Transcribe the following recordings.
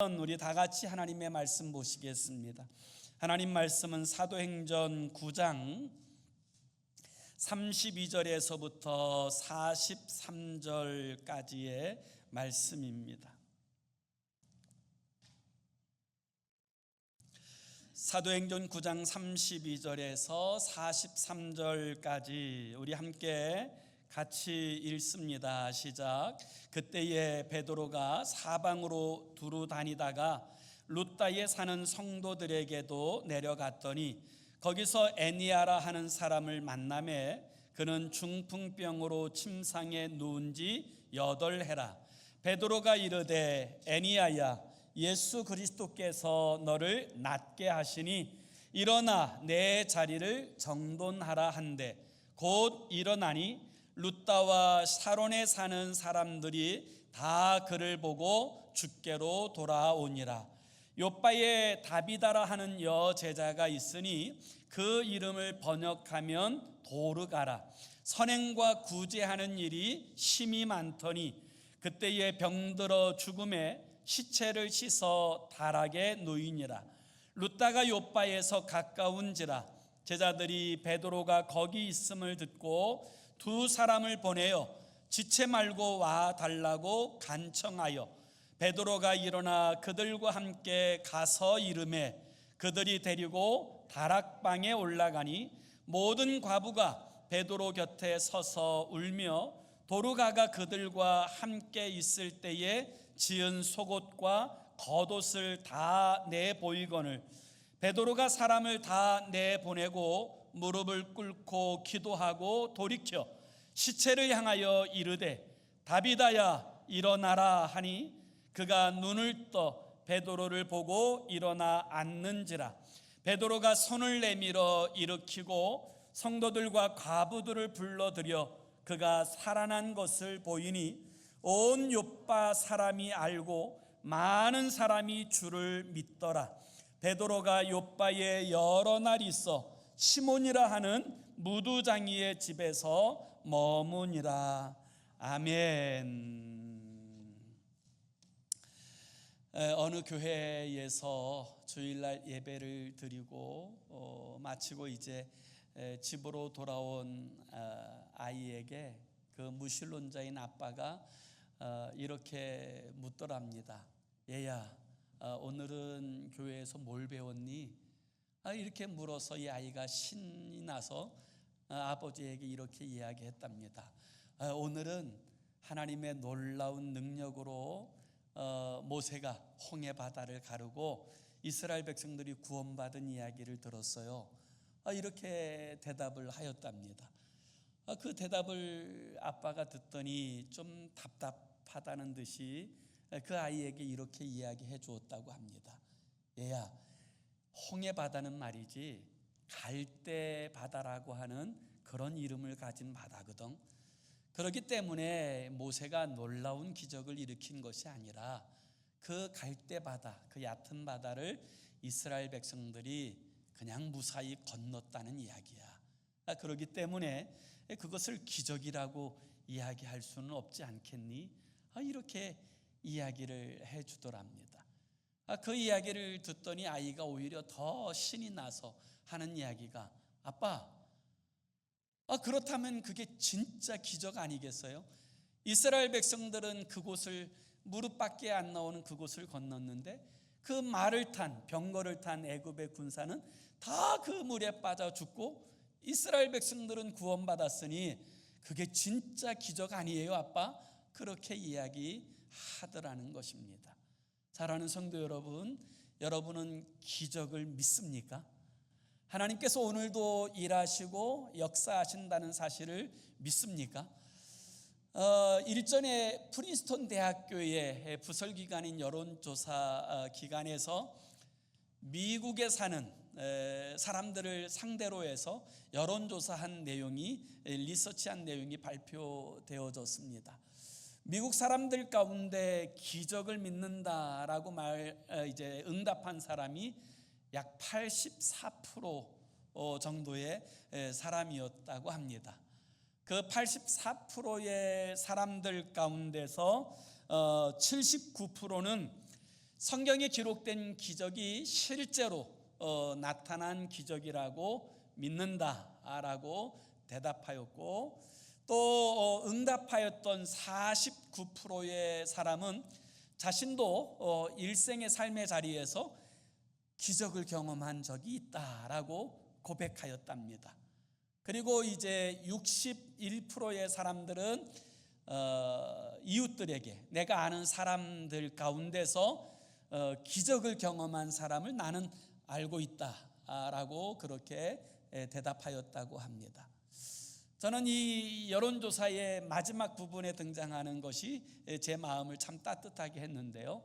우리 다 같이 하나님의 말씀 보시겠습니다. 하나님 말씀은 사도행전 9장 32절에서부터 43절까지의 말씀입니다. 사도행전 9장 32절에서 43절까지 우리 함께 같이 읽습니다. 시작. 그때에 베드로가 사방으로 두루 다니다가 룻다에 사는 성도들에게도 내려갔더니 거기서 에니아라 하는 사람을 만나매 그는 중풍병으로 침상에 누운 지 8해라. 베드로가 이르되 에니아야, 예수 그리스도께서 너를 낫게 하시니 일어나 내 자리를 정돈하라 한데 곧 일어나니 룻다와 사론에 사는 사람들이 다 그를 보고 주께로 돌아오니라. 요빠에 다비다라 하는 여제자가 있으니 그 이름을 번역하면 도르가라. 선행과 구제하는 일이 심히 많더니 그때에 병들어 죽음에 시체를 씻어 다락에 놓이니라. 룻다가 요빠에서 가까운지라 제자들이 베드로가 거기 있음을 듣고 두 사람을 보내어 지체 말고 와 달라고 간청하여 베드로가 일어나 그들과 함께 가서 이르매 그들이 데리고 다락방에 올라가니 모든 과부가 베드로 곁에 서서 울며 도르가가 그들과 함께 있을 때에 지은 속옷과 겉옷을 다 내보이거늘 베드로가 사람을 다 내보내고 무릎을 꿇고 기도하고 돌이켜 시체를 향하여 이르되 다비다야 일어나라 하니 그가 눈을 떠 베드로를 보고 일어나 앉는지라. 베드로가 손을 내밀어 일으키고 성도들과 과부들을 불러들여 그가 살아난 것을 보이니 온 요빠 사람이 알고 많은 사람이 주를 믿더라. 베드로가 요빠에 여러 날 있어 시몬이라 하는 무두장이의 집에서 머무니라. 아멘. 어느 교회에서 주일날 예배를 드리고 마치고 이제 집으로 돌아온 아이에게 그 무신론자인 아빠가 이렇게 묻더랍니다. 얘야, 오늘은 교회에서 뭘 배웠니? 이렇게 물어서 이 아이가 신이 나서 아버지에게 이렇게 이야기했답니다. 오늘은 하나님의 놀라운 능력으로 모세가 홍해 바다를 가르고 이스라엘 백성들이 구원받은 이야기를 들었어요. 이렇게 대답을 하였답니다. 그 대답을 아빠가 듣더니 좀 답답하다는 듯이 그 아이에게 이렇게 이야기해 주었다고 합니다. 얘야, 홍해 바다는 말이지 갈대 바다라고 하는 그런 이름을 가진 바다거든. 그렇기 때문에 모세가 놀라운 기적을 일으킨 것이 아니라 그 갈대 바다, 그 얕은 바다를 이스라엘 백성들이 그냥 무사히 건넜다는 이야기야. 그렇기 때문에 그것을 기적이라고 이야기할 수는 없지 않겠니? 이렇게 이야기를 해 주더랍니다. 그 이야기를 듣더니 아이가 오히려 더 신이 나서 하는 이야기가 아빠, 그렇다면 그게 진짜 기적 아니겠어요? 이스라엘 백성들은 그곳을 무릎밖에 안 나오는 그곳을 건넜는데 그 말을 탄 병거를 탄 애굽의 군사는 다 그 물에 빠져 죽고 이스라엘 백성들은 구원받았으니 그게 진짜 기적 아니에요 아빠? 그렇게 이야기하더라는 것입니다. 사랑하는 성도 여러분, 여러분은 기적을 믿습니까? 하나님께서 오늘도 일하시고 역사하신다는 사실을 믿습니까? 일전에 프린스턴 대학교의 부설기관인 여론조사 기관에서 미국에 사는 사람들을 상대로 해서 여론조사한 내용이 리서치한 내용이 발표되어졌습니다. 미국 사람들 가운데 기적을 믿는다라고 응답한 사람이 약 84% 정도의 사람이었다고 합니다. 그 84%의 사람들 가운데서 79%는 성경에 기록된 기적이 실제로 나타난 기적이라고 믿는다라고 대답하였고, 또 응답하였던 49%의 사람은 자신도 일생의 삶의 자리에서 기적을 경험한 적이 있다라고 고백하였답니다. 그리고 이제 61%의 사람들은 이웃들에게, 내가 아는 사람들 가운데서 기적을 경험한 사람을 나는 알고 있다라고 그렇게 대답하였다고 합니다. 저는 이 여론조사의 마지막 부분에 등장하는 것이 제 마음을 참 따뜻하게 했는데요,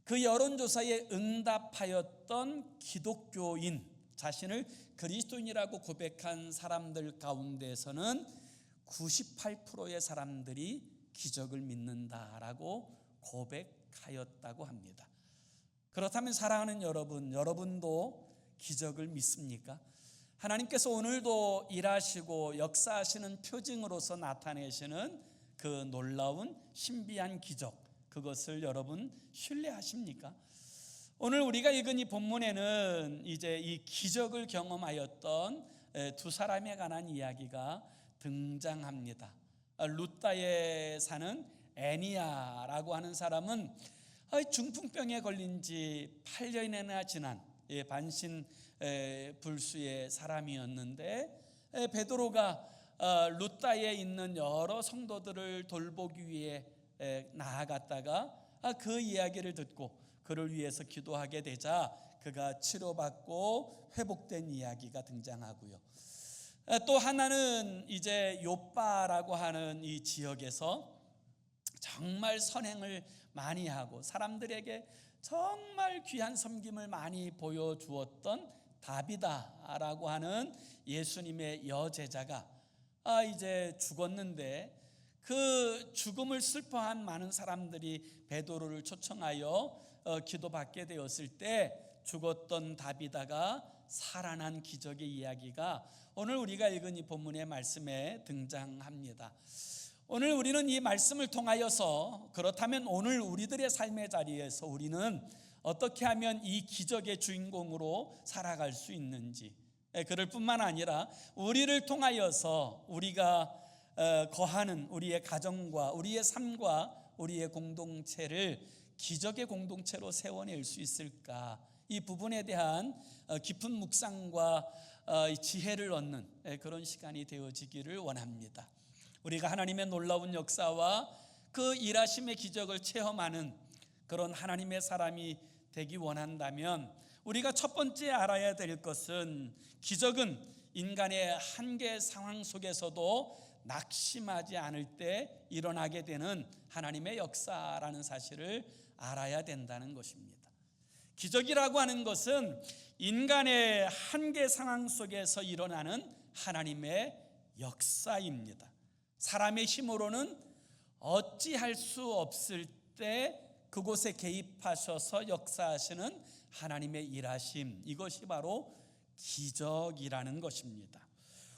그 여론조사에 응답하였던 기독교인, 자신을 그리스도인이라고 고백한 사람들 가운데서는 98%의 사람들이 기적을 믿는다라고 고백하였다고 합니다. 그렇다면 사랑하는 여러분, 여러분도 기적을 믿습니까? 하나님께서 오늘도 일하시고 역사하시는 표징으로서 나타내시는 그 놀라운 신비한 기적, 그것을 여러분 신뢰하십니까? 오늘 우리가 읽은 이 본문에는 이제 이 기적을 경험하였던 두 사람에 관한 이야기가 등장합니다. 루다에 사는 애니야라고 하는 사람은 중풍병에 걸린 지 8년이나 지난 반신불수의 사람이었는데, 베드로가 루다에 있는 여러 성도들을 돌보기 위해 나아갔다가 그 이야기를 듣고 그를 위해서 기도하게 되자 그가 치료받고 회복된 이야기가 등장하고요. 또 하나는 이제 요빠라고 하는 이 지역에서 정말 선행을 많이 하고 사람들에게 정말 귀한 섬김을 많이 보여주었던 다비다라고 하는 예수님의 여제자가 이제 죽었는데, 그 죽음을 슬퍼한 많은 사람들이 베드로를 초청하여 기도받게 되었을 때 죽었던 다비다가 살아난 기적의 이야기가 오늘 우리가 읽은 이 본문의 말씀에 등장합니다. 오늘 우리는 이 말씀을 통하여서, 그렇다면 오늘 우리들의 삶의 자리에서 우리는 어떻게 하면 이 기적의 주인공으로 살아갈 수 있는지, 그럴 뿐만 아니라 우리를 통하여서 우리가 거하는 우리의 가정과 우리의 삶과 우리의 공동체를 기적의 공동체로 세워낼 수 있을까, 이 부분에 대한 깊은 묵상과 지혜를 얻는 그런 시간이 되어지기를 원합니다. 우리가 하나님의 놀라운 역사와 그 일하심의 기적을 체험하는 그런 하나님의 사람이 되기 원한다면, 우리가 첫 번째 알아야 될 것은 기적은 인간의 한계 상황 속에서도 낙심하지 않을 때 일어나게 되는 하나님의 역사라는 사실을 알아야 된다는 것입니다. 기적이라고 하는 것은 인간의 한계 상황 속에서 일어나는 하나님의 역사입니다. 사람의 힘으로는 어찌할 수 없을 때 그곳에 개입하셔서 역사하시는 하나님의 일하심, 이것이 바로 기적이라는 것입니다.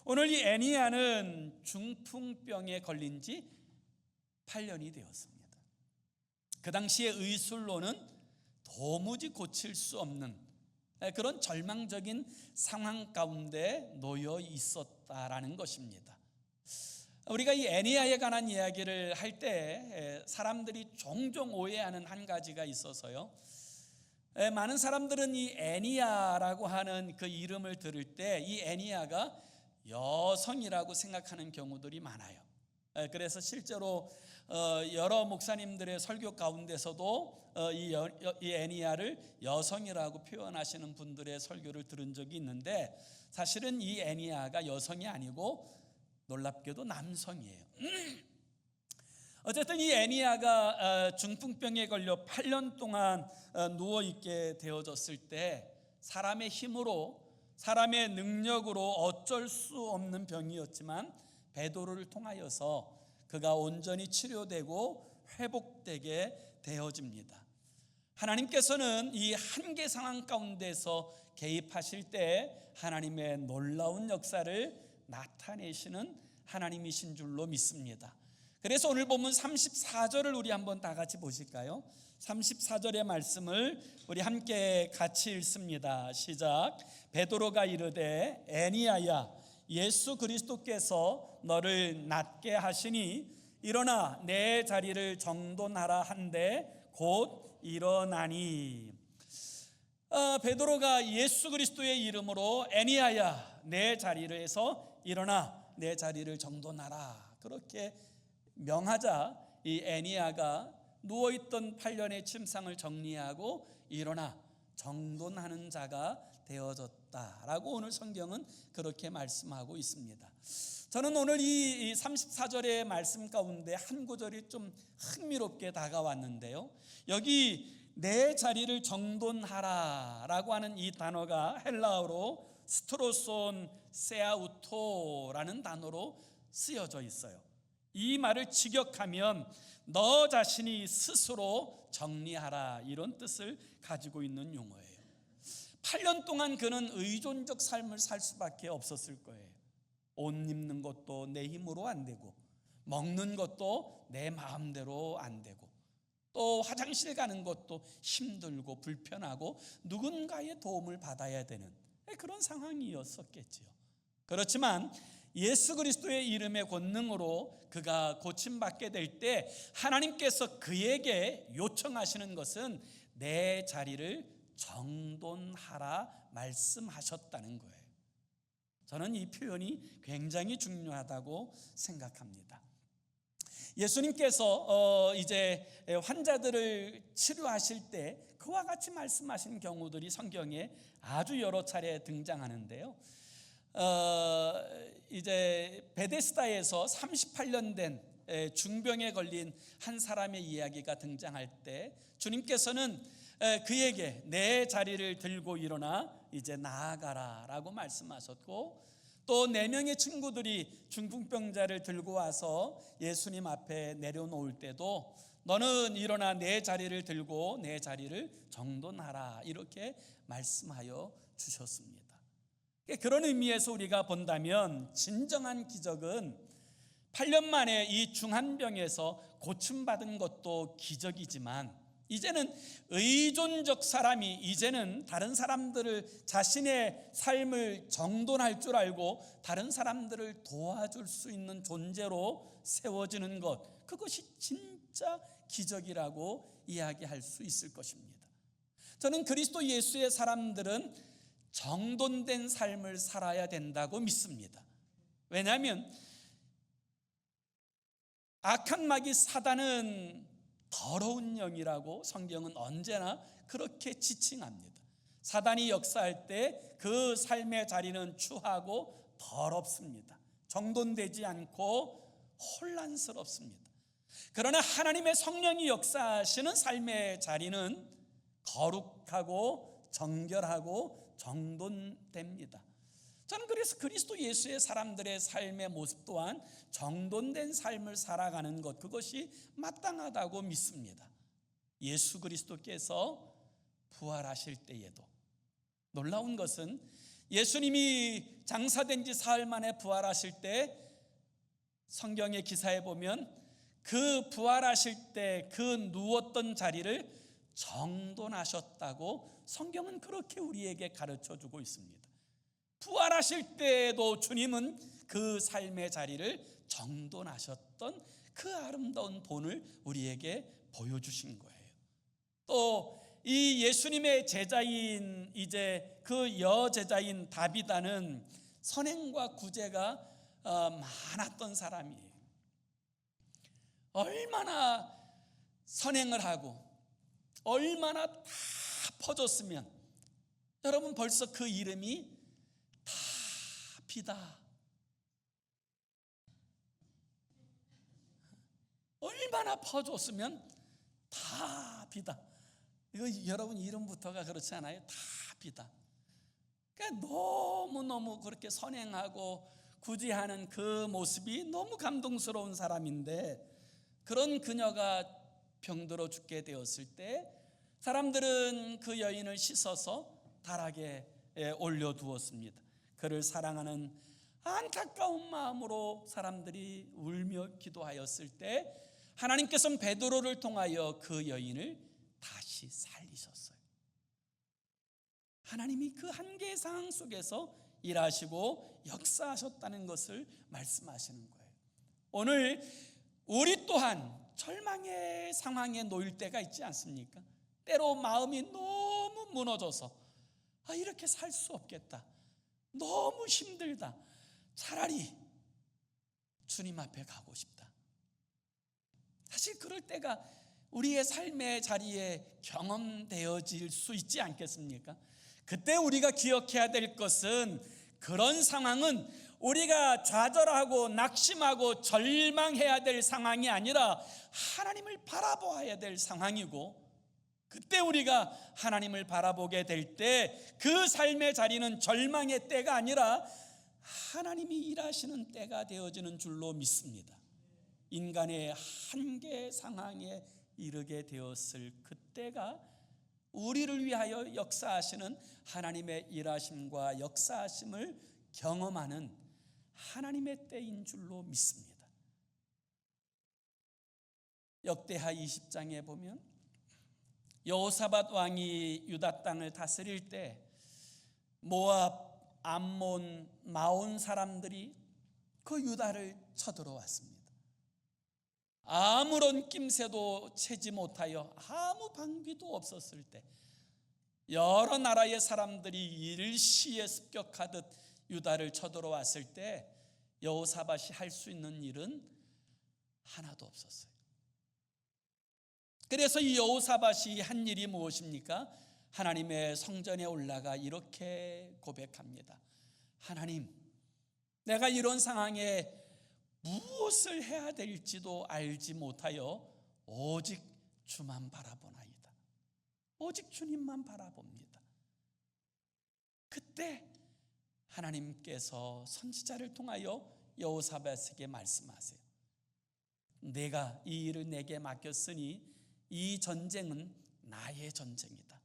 오늘 이 애니야는 중풍병에 걸린 지 8년이 되었습니다. 그 당시의 의술로는 도무지 고칠 수 없는 그런 절망적인 상황 가운데 놓여 있었다라는 것입니다. 우리가 이 애니야에 관한 이야기를 할 때 사람들이 종종 오해하는 한 가지가 있어서요, 많은 사람들은 이 애니야라고 하는 그 이름을 들을 때 이 애니야가 여성이라고 생각하는 경우들이 많아요. 그래서 실제로 여러 목사님들의 설교 가운데서도 이 애니야를 여성이라고 표현하시는 분들의 설교를 들은 적이 있는데, 사실은 이 애니야가 여성이 아니고 놀랍게도 남성이에요. 어쨌든 이 애니야가 중풍병에 걸려 8년 동안 누워있게 되어졌을 때, 사람의 힘으로, 사람의 능력으로 어쩔 수 없는 병이었지만 베드로를 통하여서 그가 온전히 치료되고 회복되게 되어집니다. 하나님께서는 이 한계 상황 가운데서 개입하실 때 하나님의 놀라운 역사를 나타내시는 하나님이신 줄로 믿습니다. 그래서 오늘 본문 34절을 우리 한번 다 같이 보실까요? 34절의 말씀을 우리 함께 같이 읽습니다. 시작. 베드로가 이르되 애니야야 예수 그리스도께서 너를 낫게 하시니 일어나 내 자리를 정돈하라 한데 곧 일어나니. 베드로가 예수 그리스도의 이름으로 애니야야 내 자리를 해서 일어나 내 자리를 정돈하라 그렇게 명하자 이 애니야가 누워있던 8년의 침상을 정리하고 일어나 정돈하는 자가 되어졌다라고 오늘 성경은 그렇게 말씀하고 있습니다. 저는 오늘 이 34절의 말씀 가운데 한 구절이 좀 흥미롭게 다가왔는데요. 여기 내 자리를 정돈하라 라고 하는 이 단어가 헬라어로 스트로손 세아우토라는 단어로 쓰여져 있어요. 이 말을 직역하면 너 자신이 스스로 정리하라 이런 뜻을 가지고 있는 용어예요. 8년 동안 그는 의존적 삶을 살 수밖에 없었을 거예요. 옷 입는 것도 내 힘으로 안 되고 먹는 것도 내 마음대로 안 되고 또 화장실 가는 것도 힘들고 불편하고 누군가의 도움을 받아야 되는 그런 상황이었었겠지요. 그렇지만 예수 그리스도의 이름의 권능으로 그가 고침받게 될 때 하나님께서 그에게 요청하시는 것은 내 자리를 정돈하라 말씀하셨다는 거예요. 저는 이 표현이 굉장히 중요하다고 생각합니다. 예수님께서 이제 환자들을 치료하실 때 그와 같이 말씀하신 경우들이 성경에 아주 여러 차례 등장하는데요. 이제 베데스다에서 38년 된 중병에 걸린 한 사람의 이야기가 등장할 때 주님께서는 그에게 내 자리를 들고 일어나 이제 나아가라라고 말씀하셨고 또 4명의 친구들이 중풍병자를 들고 와서 예수님 앞에 내려놓을 때도 너는 일어나 내 자리를 들고 내 자리를 정돈하라 이렇게 말씀하여 주셨습니다. 그런 의미에서 우리가 본다면 진정한 기적은 8년 만에 이 중한병에서 고침받은 것도 기적이지만 이제는 의존적 사람이 이제는 다른 사람들을 자신의 삶을 정돈할 줄 알고 다른 사람들을 도와줄 수 있는 존재로 세워지는 것, 그것이 진짜 기적이라고 이야기할 수 있을 것입니다. 저는 그리스도 예수의 사람들은 정돈된 삶을 살아야 된다고 믿습니다. 왜냐하면 악한 마귀 사단은 더러운 영이라고 성경은 언제나 그렇게 지칭합니다. 사단이 역사할 때 그 삶의 자리는 추하고 더럽습니다. 정돈되지 않고 혼란스럽습니다. 그러나 하나님의 성령이 역사하시는 삶의 자리는 거룩하고 정결하고 정돈됩니다. 저는 그래서 그리스도 예수의 사람들의 삶의 모습 또한 정돈된 삶을 살아가는 것, 그것이 마땅하다고 믿습니다. 예수 그리스도께서 부활하실 때에도 놀라운 것은 예수님이 장사된 지 사흘 만에 부활하실 때 성경의 기사에 보면 그 부활하실 때 그 누웠던 자리를 정돈하셨다고 성경은 그렇게 우리에게 가르쳐주고 있습니다. 부활하실 때에도 주님은 그 삶의 자리를 정돈하셨던 그 아름다운 본을 우리에게 보여주신 거예요. 또 이 예수님의 제자인 이제 그 여제자인 다비다는 선행과 구제가 많았던 사람이에요. 얼마나 선행을 하고 얼마나 다 퍼줬으면 여러분 벌써 그 이름이 비다. 얼마나 퍼줬으면 다 비다. 이거 여러분 이름부터가 그렇지 않아요? 다 비다. 그러니까 너무너무 그렇게 선행하고 구제하는 그 모습이 너무 감동스러운 사람인데 그런 그녀가 병들어 죽게 되었을 때 사람들은 그 여인을 씻어서 다락에 올려두었습니다. 그를 사랑하는 안타까운 마음으로 사람들이 울며 기도하였을 때 하나님께서는 베드로를 통하여 그 여인을 다시 살리셨어요. 하나님이 그 한계의 상황 속에서 일하시고 역사하셨다는 것을 말씀하시는 거예요. 오늘 우리 또한 절망의 상황에 놓일 때가 있지 않습니까? 때로 마음이 너무 무너져서 이렇게 살 수 없겠다, 너무 힘들다, 차라리 주님 앞에 가고 싶다. 사실 그럴 때가 우리의 삶의 자리에 경험되어질 수 있지 않겠습니까? 그때 우리가 기억해야 될 것은, 그런 상황은 우리가 좌절하고 낙심하고 절망해야 될 상황이 아니라 하나님을 바라보아야 될 상황이고, 그때 우리가 하나님을 바라보게 될 때 그 삶의 자리는 절망의 때가 아니라 하나님이 일하시는 때가 되어지는 줄로 믿습니다. 인간의 한계 상황에 이르게 되었을 그때가 우리를 위하여 역사하시는 하나님의 일하심과 역사하심을 경험하는 하나님의 때인 줄로 믿습니다. 역대하 20장에 보면 여호사밧 왕이 유다 땅을 다스릴 때 모압, 암몬, 마온 사람들이 그 유다를 쳐들어왔습니다. 아무런 낌새도 채지 못하여 아무 방비도 없었을 때 여러 나라의 사람들이 일시에 습격하듯 유다를 쳐들어왔을 때 여호사밧이 할 수 있는 일은 하나도 없었어요. 그래서 이 여호사밧이 한 일이 무엇입니까? 하나님의 성전에 올라가 이렇게 고백합니다. 하나님, 내가 이런 상황에 무엇을 해야 될지도 알지 못하여 오직 주만 바라보나이다. 오직 주님만 바라봅니다. 그때 하나님께서 선지자를 통하여 여호사밧에게 말씀하세요. 내가 이 일을 내게 맡겼으니 이 전쟁은 나의 전쟁이다.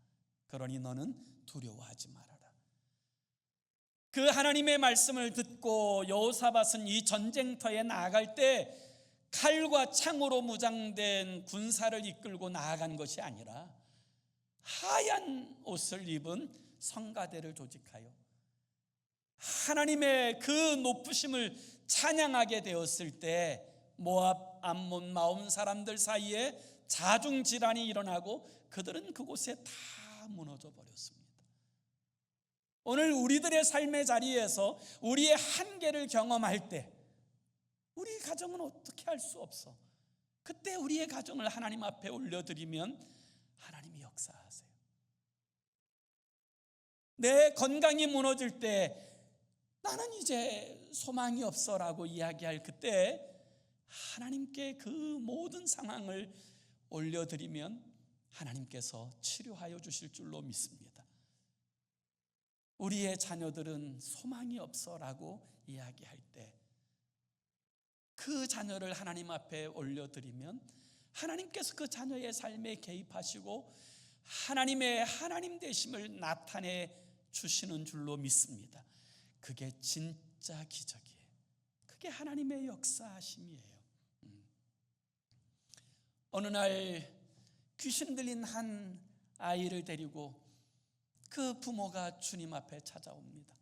그러니 너는 두려워하지 말아라. 그 하나님의 말씀을 듣고 여호사밧은 이 전쟁터에 나아갈 때 칼과 창으로 무장된 군사를 이끌고 나아간 것이 아니라 하얀 옷을 입은 성가대를 조직하여 하나님의 그 높으심을 찬양하게 되었을 때 모압, 암몬, 마온 사람들 사이에 자중질환이 일어나고 그들은 그곳에 다 무너져 버렸습니다. 오늘 우리들의 삶의 자리에서 우리의 한계를 경험할 때 우리 가정은 어떻게 할 수 없어. 그때 우리의 가정을 하나님 앞에 올려드리면 하나님이 역사하세요. 내 건강이 무너질 때 나는 이제 소망이 없어라고 이야기할 그때 하나님께 그 모든 상황을 올려드리면 하나님께서 치료하여 주실 줄로 믿습니다. 우리의 자녀들은 소망이 없어라고 이야기할 때 그 자녀를 하나님 앞에 올려드리면 하나님께서 그 자녀의 삶에 개입하시고 하나님의 하나님 되심을 나타내 주시는 줄로 믿습니다. 그게 진짜 기적이에요. 그게 하나님의 역사하심이에요. 어느 날 귀신 들린 한 아이를 데리고 그 부모가 주님 앞에 찾아옵니다.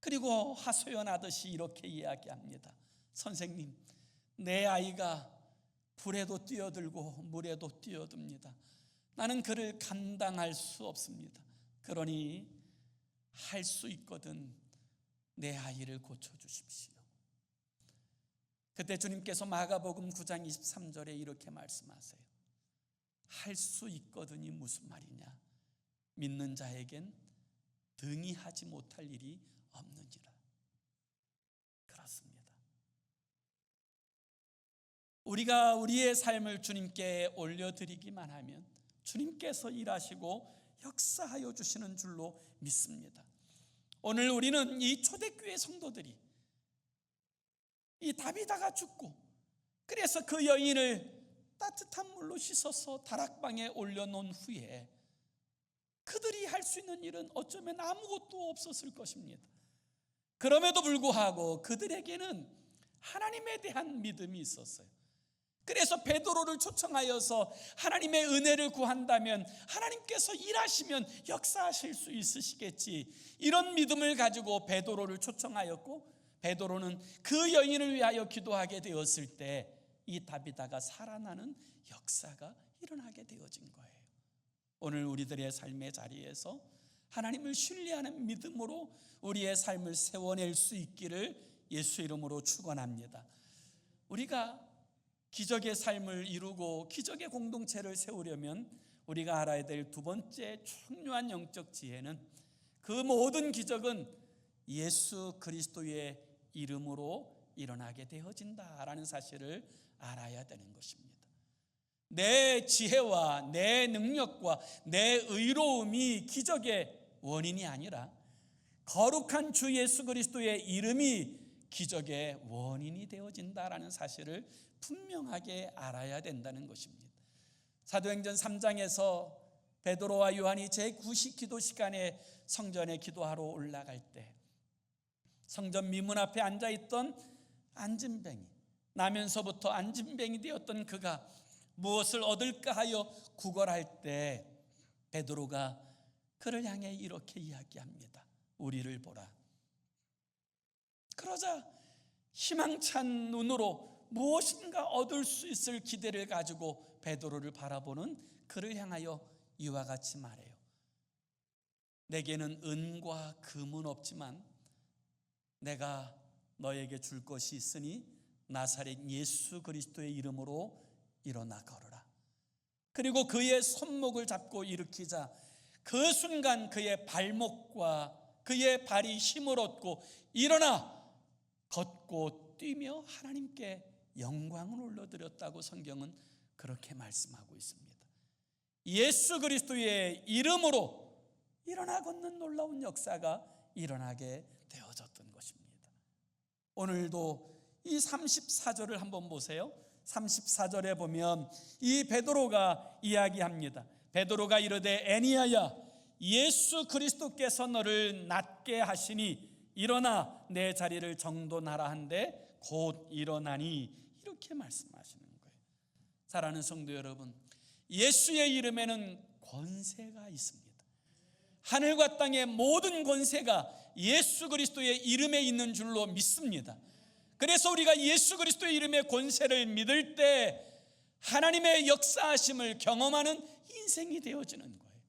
그리고 하소연하듯이 이렇게 이야기합니다. 선생님, 내 아이가 불에도 뛰어들고 물에도 뛰어듭니다. 나는 그를 감당할 수 없습니다. 그러니 할 수 있거든 내 아이를 고쳐주십시오. 그때 주님께서 마가복음 9장 23절에 이렇게 말씀하세요. 할 수 있거든이 무슨 말이냐? 믿는 자에겐 등이 하지 못할 일이 없느니라. 그렇습니다. 우리가 우리의 삶을 주님께 올려드리기만 하면 주님께서 일하시고 역사하여 주시는 줄로 믿습니다. 오늘 우리는 이 초대교회 성도들이 이 다비다가 죽고 그래서 그 여인을 따뜻한 물로 씻어서 다락방에 올려놓은 후에 그들이 할 수 있는 일은 어쩌면 아무것도 없었을 것입니다. 그럼에도 불구하고 그들에게는 하나님에 대한 믿음이 있었어요. 그래서 베드로를 초청하여서 하나님의 은혜를 구한다면 하나님께서 일하시면 역사하실 수 있으시겠지, 이런 믿음을 가지고 베드로를 초청하였고, 베드로는 그 여인을 위하여 기도하게 되었을 때 이 다비다가 살아나는 역사가 일어나게 되어진 거예요. 오늘 우리들의 삶의 자리에서 하나님을 신뢰하는 믿음으로 우리의 삶을 세워낼 수 있기를 예수 이름으로 축원합니다. 우리가 기적의 삶을 이루고 기적의 공동체를 세우려면 우리가 알아야 될 두 번째 중요한 영적 지혜는, 그 모든 기적은 예수 그리스도의 이름으로 일어나게 되어진다라는 사실을 알아야 되는 것입니다. 내 지혜와 내 능력과 내 의로움이 기적의 원인이 아니라 거룩한 주 예수 그리스도의 이름이 기적의 원인이 되어진다라는 사실을 분명하게 알아야 된다는 것입니다. 사도행전 3장에서 베드로와 요한이 제9식 기도 시간에 성전에 기도하러 올라갈 때 성전 미문 앞에 앉아있던 안진뱅이, 나면서부터 안진뱅이 되었던 그가 무엇을 얻을까 하여 구걸할 때 베드로가 그를 향해 이렇게 이야기합니다. 우리를 보라. 그러자 희망찬 눈으로 무엇인가 얻을 수 있을 기대를 가지고 베드로를 바라보는 그를 향하여 이와 같이 말해요. 내게는 은과 금은 없지만 내가 너에게 줄 것이 있으니 나사렛 예수 그리스도의 이름으로 일어나 걸어라. 그리고 그의 손목을 잡고 일으키자 그 순간 그의 발목과 그의 발이 힘을 얻고 일어나 걷고 뛰며 하나님께 영광을 올려드렸다고 성경은 그렇게 말씀하고 있습니다. 예수 그리스도의 이름으로 일어나 걷는 놀라운 역사가 일어나게 되어졌던 것입니다. 오늘도 이 34절을 한번 보세요. 34절에 보면 이 베드로가 이야기합니다. 베드로가 이르되 애니야야, 예수 그리스도께서 너를 낫게 하시니 일어나 내 자리를 정돈하라 한데 곧 일어나니, 이렇게 말씀하시는 거예요. 사랑하는 성도 여러분, 예수의 이름에는 권세가 있습니다. 하늘과 땅의 모든 권세가 예수 그리스도의 이름에 있는 줄로 믿습니다. 그래서 우리가 예수 그리스도의 이름의 권세를 믿을 때 하나님의 역사하심을 경험하는 인생이 되어지는 거예요.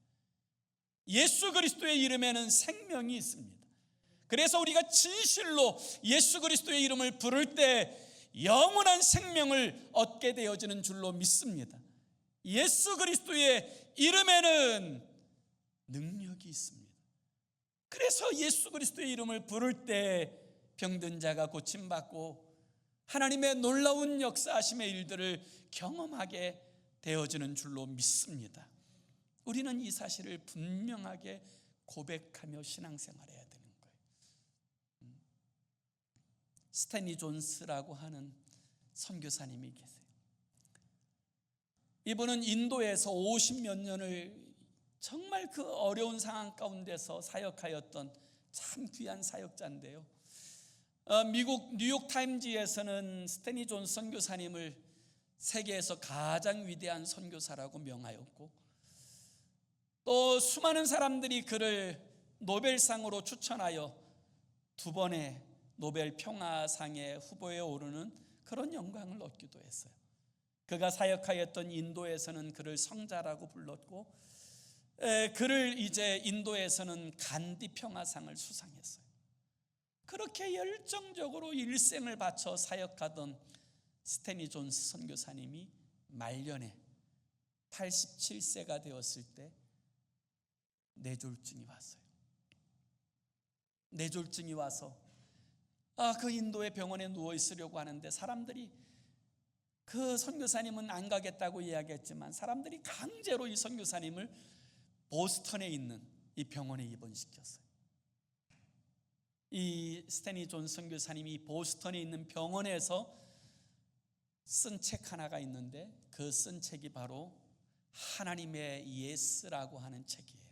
예수 그리스도의 이름에는 생명이 있습니다. 그래서 우리가 진실로 예수 그리스도의 이름을 부를 때 영원한 생명을 얻게 되어지는 줄로 믿습니다. 예수 그리스도의 이름에는 능력이 있습니다. 그래서 예수 그리스도의 이름을 부를 때 병든 자가 고침받고 하나님의 놀라운 역사하심의 일들을 경험하게 되어지는 줄로 믿습니다. 우리는 이 사실을 분명하게 고백하며 신앙생활해야 되는 거예요. 스탠리 존스라고 하는 선교사님이 계세요. 이분은 인도에서 50몇 년을 정말 그 어려운 상황 가운데서 사역하였던 참 귀한 사역자인데요, 미국 뉴욕타임즈에서는 스탠리 존스 선교사님을 세계에서 가장 위대한 선교사라고 명하였고, 또 수많은 사람들이 그를 노벨상으로 추천하여 2번의 노벨 평화상의 후보에 오르는 그런 영광을 얻기도 했어요. 그가 사역하였던 인도에서는 그를 성자라고 불렀고, 그를 이제 인도에서는 간디 평화상을 수상했어요. 그렇게 열정적으로 일생을 바쳐 사역하던 스탠리 존스 선교사님이 말년에 87세가 되었을 때 뇌졸중이 왔어요. 뇌졸중이 와서 그 인도의 병원에 누워 있으려고 하는데 사람들이, 그 선교사님은 안 가겠다고 이야기했지만 사람들이 강제로 이 선교사님을 보스턴에 있는 이 병원에 입원시켰어요. 이 스탠리 존스 선교사님이 보스턴에 있는 병원에서 쓴 책 하나가 있는데 그 쓴 책이 바로 하나님의 예스라고 하는 책이에요.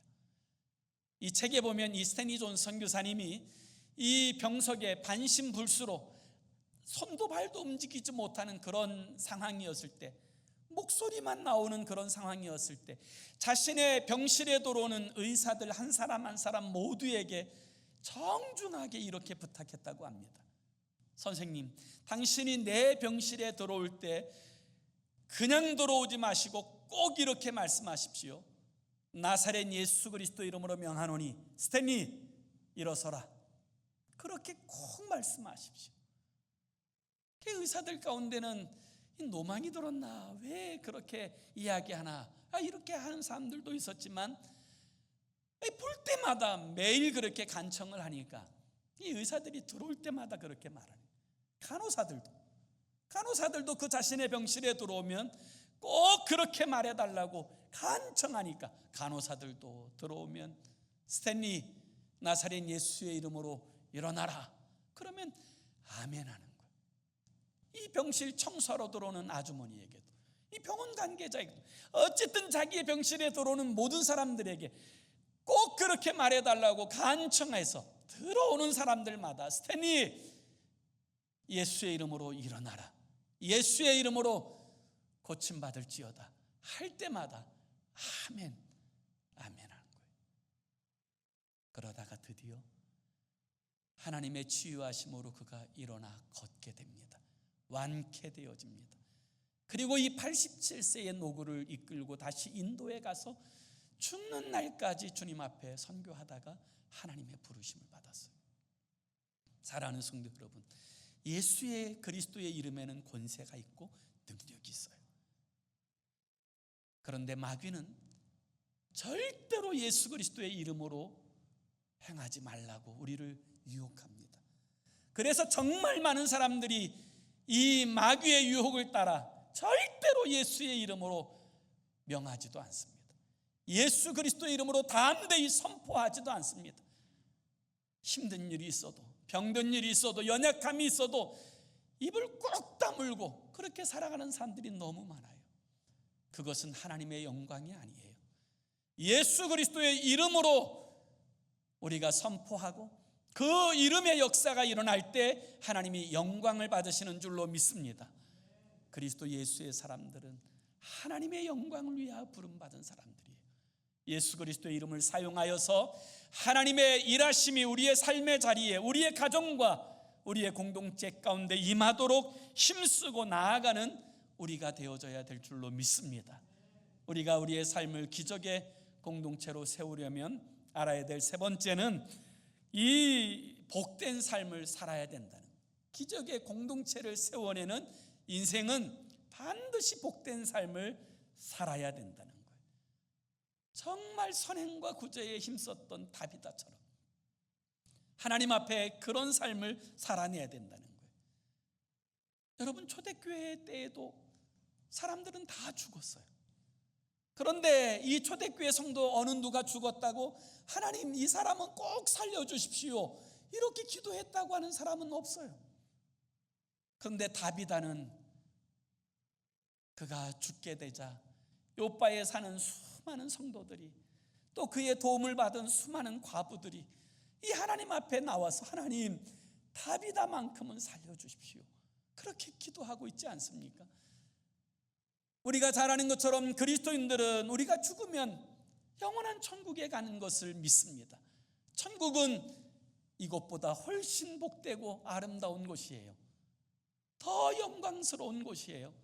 이 책에 보면 이 스탠리 존스 선교사님이 이 병석에 반신불수로 손도 발도 움직이지 못하는 그런 상황이었을 때, 목소리만 나오는 그런 상황이었을 때 자신의 병실에 들어오는 의사들 한 사람 한 사람 모두에게 정중하게 이렇게 부탁했다고 합니다. 선생님, 당신이 내 병실에 들어올 때 그냥 들어오지 마시고 꼭 이렇게 말씀하십시오. 나사렛 예수 그리스도 이름으로 명하노니 스탠리 일어서라. 그렇게 꼭 말씀하십시오. 의사들 가운데는 노망이 들었나, 왜 그렇게 이야기하나, 이렇게 하는 사람들도 있었지만 볼 때마다 매일 그렇게 간청을 하니까 이 의사들이 들어올 때마다 그렇게 말하는, 간호사들도 그 자신의 병실에 들어오면 꼭 그렇게 말해달라고 간청하니까 간호사들도 들어오면 스탠리 나사렛 예수의 이름으로 일어나라. 그러면 아멘 하는 거예요. 이 병실 청소하러 들어오는 아주머니에게도, 이 병원 관계자에게도, 어쨌든 자기의 병실에 들어오는 모든 사람들에게 꼭 그렇게 말해달라고 간청해서 들어오는 사람들마다 스탠리 예수의 이름으로 일어나라, 예수의 이름으로 고침받을지어다 할 때마다 아멘, 아멘 하는 거예요. 그러다가 드디어 하나님의 치유하심으로 그가 일어나 걷게 됩니다. 완쾌되어집니다. 그리고 이 87세의 노구를 이끌고 다시 인도에 가서 죽는 날까지 주님 앞에 선교하다가 하나님의 부르심을 받았어요. 사랑하는 성도 여러분, 예수의 그리스도의 이름에는 권세가 있고 능력이 있어요. 그런데 마귀는 절대로 예수 그리스도의 이름으로 행하지 말라고 우리를 유혹합니다. 그래서 정말 많은 사람들이 이 마귀의 유혹을 따라 절대로 예수의 이름으로 명하지도 않습니다. 예수 그리스도의 이름으로 담대히 선포하지도 않습니다. 힘든 일이 있어도, 병든 일이 있어도, 연약함이 있어도 입을 꾹 다물고 그렇게 살아가는 사람들이 너무 많아요. 그것은 하나님의 영광이 아니에요. 예수 그리스도의 이름으로 우리가 선포하고 그 이름의 역사가 일어날 때 하나님이 영광을 받으시는 줄로 믿습니다. 그리스도 예수의 사람들은 하나님의 영광을 위하여 부름받은 사람들이에요. 예수 그리스도의 이름을 사용하여서 하나님의 일하심이 우리의 삶의 자리에, 우리의 가정과 우리의 공동체 가운데 임하도록 힘쓰고 나아가는 우리가 되어져야 될 줄로 믿습니다. 우리가 우리의 삶을 기적의 공동체로 세우려면 알아야 될 세 번째는 이 복된 삶을 살아야 된다는, 기적의 공동체를 세워내는 인생은 반드시 복된 삶을 살아야 된다는 거예요. 정말 선행과 구제에 힘썼던 다비다처럼 하나님 앞에 그런 삶을 살아내야 된다는 거예요. 여러분, 초대교회 때에도 사람들은 다 죽었어요. 그런데 이 초대교회 성도 어느 누가 죽었다고 하나님 이 사람은 꼭 살려주십시오 이렇게 기도했다고 하는 사람은 없어요. 그런데 다비다는 그가 죽게 되자 요바에 사는 수많은 성도들이, 또 그의 도움을 받은 수많은 과부들이 이 하나님 앞에 나와서 하나님 다비다만큼은 살려주십시오 그렇게 기도하고 있지 않습니까? 우리가 잘 아는 것처럼 그리스도인들은 우리가 죽으면 영원한 천국에 가는 것을 믿습니다. 천국은 이것보다 훨씬 복되고 아름다운 곳이에요. 더 영광스러운 곳이에요.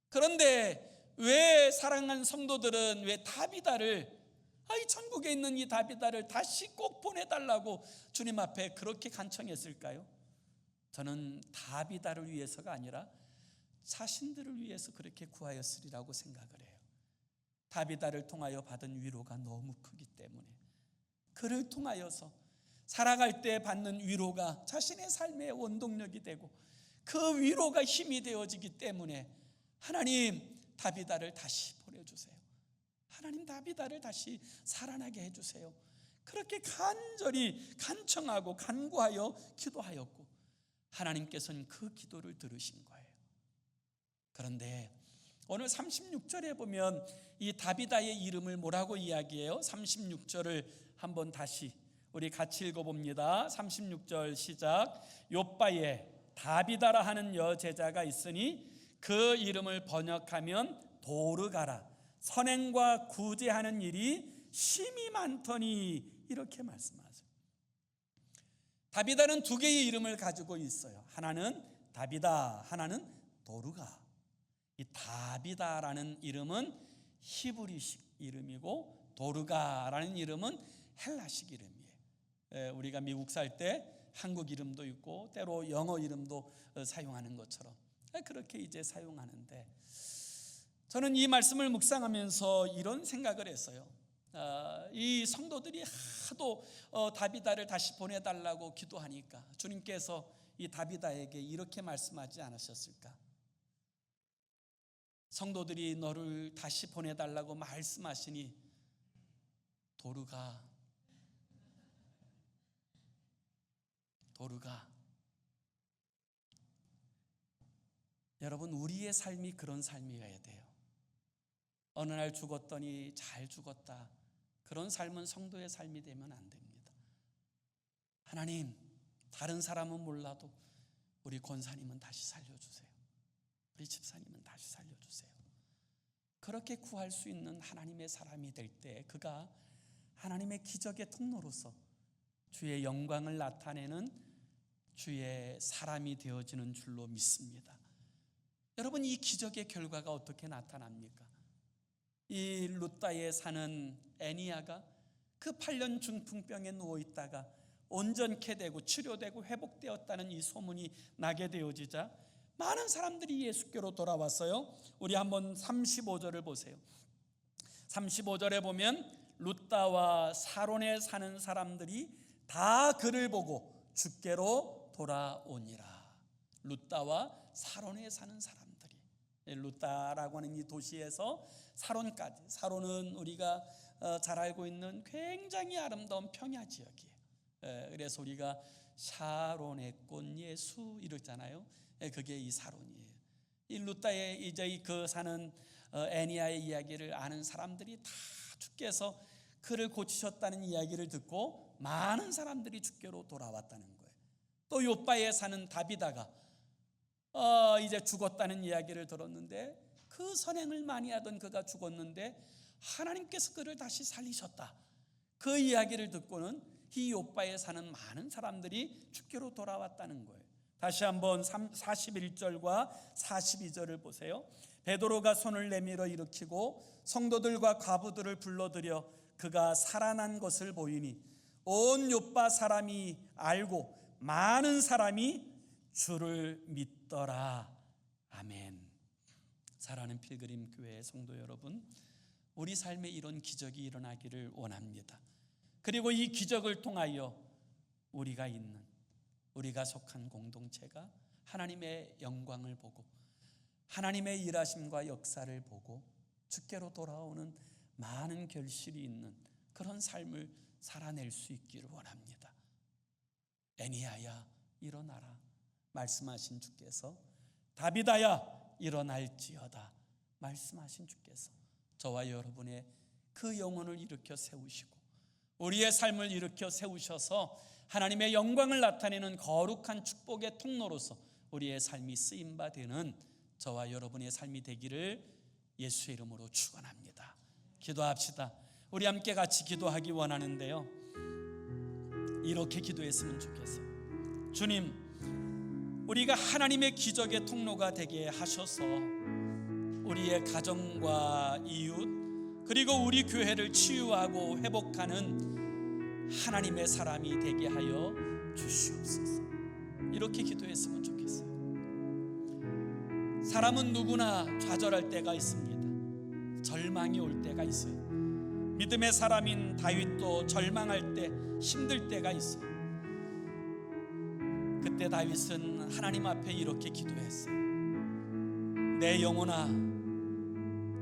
그런데 왜 사랑하는 성도들은 왜 다비다를, 이 천국에 있는 이 다비다를 다시 꼭 보내달라고 주님 앞에 그렇게 간청했을까요? 저는 다비다를 위해서가 아니라 자신들을 위해서 그렇게 구하였으리라고 생각을 해요. 다비다를 통하여 받은 위로가 너무 크기 때문에, 그를 통하여서 살아갈 때 받는 위로가 자신의 삶의 원동력이 되고 그 위로가 힘이 되어지기 때문에 하나님 다비다를 다시 보내주세요. 하나님 다비다를 다시 살아나게 해주세요. 그렇게 간절히 간청하고 간구하여 기도하였고 하나님께서는 그 기도를 들으신 거예요. 그런데 오늘 36절에 보면 이 다비다의 이름을 뭐라고 이야기해요? 36절을 한번 다시 우리 같이 읽어봅니다. 36절 시작. 욥바에 다비다라 하는 여제자가 있으니 그 이름을 번역하면 도르가라. 선행과 구제하는 일이 심히 많더니, 이렇게 말씀하세요. 다비다는 두 개의 이름을 가지고 있어요. 하나는 다비다, 하나는 도르가. 이 다비다라는 이름은 히브리식 이름이고 도르가라는 이름은 헬라식 이름이에요. 우리가 미국 살 때 한국 이름도 있고 때로 영어 이름도 사용하는 것처럼 그렇게 이제 사용하는데, 저는 이 말씀을 묵상하면서 이런 생각을 했어요. 이 성도들이 하도 다비다를 다시 보내달라고 기도하니까 주님께서 이 다비다에게 이렇게 말씀하지 않으셨을까? 성도들이 너를 다시 보내달라고 말씀하시니 도르가 여러분, 우리의 삶이 그런 삶이어야 돼요. 어느 날 죽었더니 잘 죽었다, 그런 삶은 성도의 삶이 되면 안 됩니다. 하나님, 다른 사람은 몰라도 우리 권사님은 다시 살려주세요. 우리 집사님은 다시 살려주세요. 그렇게 구할 수 있는 하나님의 사람이 될 때 그가 하나님의 기적의 통로로서 주의 영광을 나타내는 주의 사람이 되어지는 줄로 믿습니다. 여러분, 이 기적의 결과가 어떻게 나타납니까? 이 루다에 사는 애니야가 그 8년 중풍병에 누워있다가 온전케 되고 치료되고 회복되었다는 이 소문이 나게 되어지자 많은 사람들이 예수께로 돌아왔어요. 우리 한번 35절을 보세요. 35절에 보면 루다와 사론에 사는 사람들이 다 그를 보고 주께로 돌아오니라. 루다와 사론에 사는 사람들이, 루다라고 하는 이 도시에서 사론까지, 사론은 우리가 잘 알고 있는 굉장히 아름다운 평야 지역이에요. 그래서 우리가 샤론의 꽃 예수 이러잖아요. 그게 이 사론이에요. 이 루다에 이제 그 사는 애니야의 이야기를 아는 사람들이 다 주께서 그를 고치셨다는 이야기를 듣고 많은 사람들이 주께로 돌아왔다는 거예요. 또 요바에 사는 다비다가 이제 죽었다는 이야기를 들었는데, 그 선행을 많이 하던 그가 죽었는데 하나님께서 그를 다시 살리셨다, 그 이야기를 듣고는 이 요바에 사는 많은 사람들이 주께로 돌아왔다는 거예요. 다시 한번 41절과 42절을 보세요. 베드로가 손을 내밀어 일으키고 성도들과 과부들을 불러들여 그가 살아난 것을 보이니 온 요바 사람이 알고 많은 사람이 주를 믿더라. 아멘. 사랑하는 필그림 교회 성도 여러분, 우리 삶에 이런 기적이 일어나기를 원합니다. 그리고 이 기적을 통하여 우리가 속한 공동체가 하나님의 영광을 보고 하나님의 일하심과 역사를 보고 주께로 돌아오는 많은 결실이 있는 그런 삶을 살아낼 수 있기를 원합니다. 애니야야 일어나라 말씀하신 주께서, 다비다야 일어날지어다 말씀하신 주께서 저와 여러분의 그 영혼을 일으켜 세우시고 우리의 삶을 일으켜 세우셔서 하나님의 영광을 나타내는 거룩한 축복의 통로로서 우리의 삶이 쓰임바 되는 저와 여러분의 삶이 되기를 예수의 이름으로 축원합니다. 기도합시다. 우리 함께 같이 기도하기 원하는데요, 이렇게 기도했으면 좋겠어요. 주님, 우리가 하나님의 기적의 통로가 되게 하셔서 우리의 가정과 이웃 그리고 우리 교회를 치유하고 회복하는 하나님의 사람이 되게 하여 주시옵소서. 이렇게 기도했으면 좋겠어요. 사람은 누구나 좌절할 때가 있습니다. 절망이 올 때가 있어요. 믿음의 사람인 다윗도 절망할 때, 힘들 때가 있어요. 그때 다윗은 하나님 앞에 이렇게 기도했어요. 내 영혼아,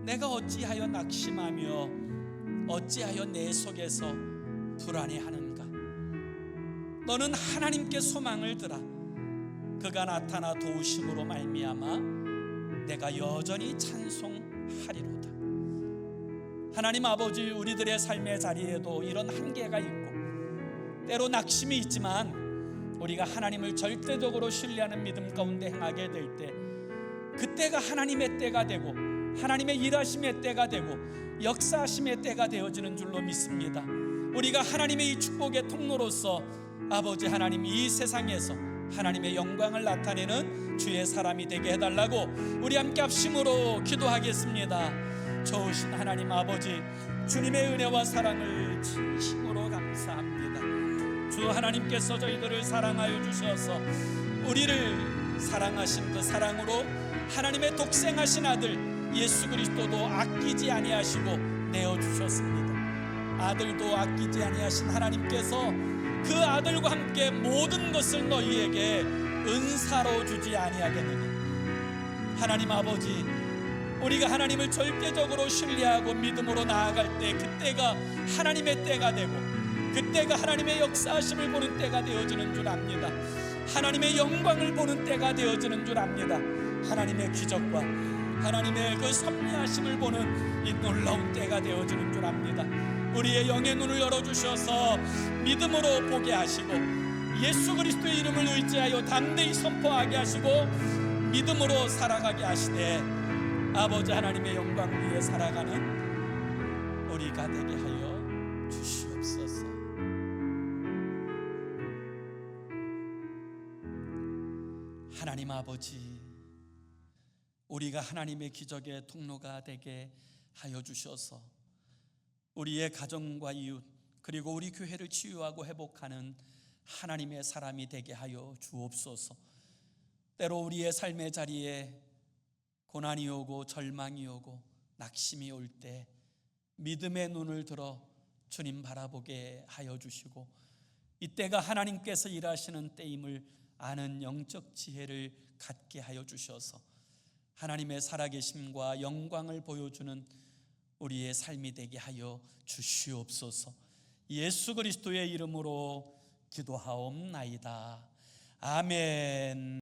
내가 어찌하여 낙심하며 어찌하여 내 속에서 불안해하는가? 너는 하나님께 소망을 들어 그가 나타나 도우심으로 말미암아 내가 여전히 찬송하리로다. 하나님 아버지, 우리들의 삶의 자리에도 이런 한계가 있고 때로 낙심이 있지만 우리가 하나님을 절대적으로 신뢰하는 믿음 가운데 행하게 될 때, 그때가 하나님의 때가 되고 하나님의 일하심의 때가 되고 역사하심의 때가 되어지는 줄로 믿습니다. 우리가 하나님의 이 축복의 통로로서 아버지 하나님, 이 세상에서 하나님의 영광을 나타내는 주의 사람이 되게 해달라고 우리 함께 합심으로 기도하겠습니다. 좋으신 하나님 아버지, 주님의 은혜와 사랑을 진심으로 감사합니다. 주 하나님께서 저희들을 사랑하여 주셔서 우리를 사랑하신 그 사랑으로 하나님의 독생하신 아들 예수 그리스도도 아끼지 아니하시고 내어주셨습니다. 아들도 아끼지 아니하신 하나님께서 그 아들과 함께 모든 것을 너희에게 은사로 주지 아니하겠느냐. 하나님 아버지, 우리가 하나님을 절대적으로 신뢰하고 믿음으로 나아갈 때, 그때가 하나님의 때가 되고 그때가 하나님의 역사하심을 보는 때가 되어지는 줄 압니다. 하나님의 영광을 보는 때가 되어지는 줄 압니다. 하나님의 기적과 하나님의 그 섭리하심을 보는 이 놀라운 때가 되어지는 줄 압니다. 우리의 영의 눈을 열어주셔서 믿음으로 보게 하시고 예수 그리스도의 이름을 의지하여 담대히 선포하게 하시고 믿음으로 살아가게 하시되 아버지 하나님의 영광 위에 살아가는 우리가 되게 하여 주시옵소서. 하나님 아버지, 우리가 하나님의 기적의 통로가 되게 하여 주셔서 우리의 가정과 이웃 그리고 우리 교회를 치유하고 회복하는 하나님의 사람이 되게 하여 주옵소서. 때로 우리의 삶의 자리에 고난이 오고 절망이 오고 낙심이 올 때 믿음의 눈을 들어 주님 바라보게 하여 주시고 이때가 하나님께서 일하시는 때임을 아는 영적 지혜를 갖게 하여 주셔서 하나님의 살아계심과 영광을 보여주는 우리의 삶이 되게 하여 주시옵소서. 예수 그리스도의 이름으로 기도하옵나이다. 아멘.